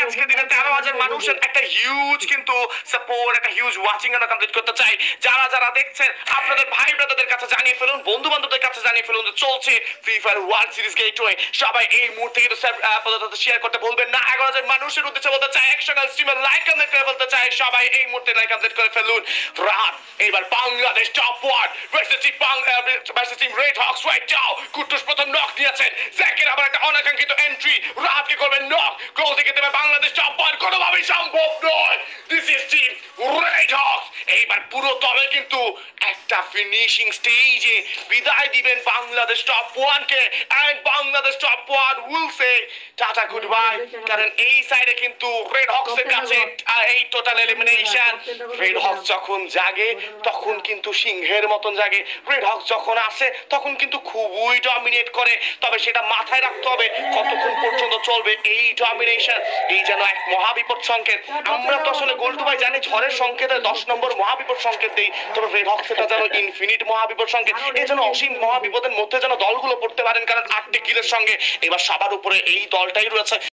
আজকে দিনে 13,000 মানুষের একটা হিউজ কিন্তু সাপোর্ট, একটা হিউজ ওয়াচিং আমরা কমপ্লিট করতে চাই। যারা যারা দেখছেন আপনাদের ভাই ব্রাদারদের কাছে জানিয়ে ফেলুন, বন্ধু বান্ধবদের কাছে জানিয়ে ফেলুন যে চলছে free fire world series gateway. সবাই এই মুহূর্তে কিন্তু আপাতত শেয়ার করতে ভুলবেন না। 11,000 মানুষের উদ্দেশ্যে বলতে চাই, একসঙ্গে স্ট্রিমে লাইক কমপ্লিট করে বলতে চাই, সবাই এই মুহূর্তে লাইক কমপ্লিট করে ফেলুন। রাত এবার Bangladesh top one versus team red hawks right now. Kuttus প্রথম নক দিয়েছেন, জ্যাকের আবার একটা অনাকাঙ্ক্ষিত এন্ট্রি, রাতকে করবেন নক, গোল থেকে দেবে বাংলাদেশ টপ ওয়ান, কোনোভাবেই সম্ভব নয়। This is team red hawks. এইবার পুরো তবে কিন্তু একটা ফিনিশিং স্টেজে বিদায় দিবেন বাংলাদেশ টপ ওয়ানকে, and Bangladesh top one will say tata goodbye. কারণ এই সাইডে কিন্তু রেড হকস এর কাছে এই টোটাল এলিমিনেশন। রেড হকস যখন জাগে তখন কিন্তু সিংহের মতন জাগে, রেড হকস যখন আসে তখন কিন্তু খুবই ডমিনেট করে। তবে সেটা মাথায় রাখতে হবে কতক্ষণ পর্যন্ত চলবে এই ডমিনেশন। এই যেন এক মহাবিপদ সংকেত। আমরা তো আসলে গোল্টু ভাই জানি ঝড়ের সংকেতে 10 নম্বর মহাবিপদ সংকেত দেই, তবে রেড হকস এটা যেন ইনফিনিট মহাবিপদ সংকেত। এই যেন অসীম মহাবিপদের মধ্যে যেন দলগুলো পড়তে পারেন, কারণ 8টি কিলের সঙ্গে এবার সবার উপরে এই দলটাই রয়েছে।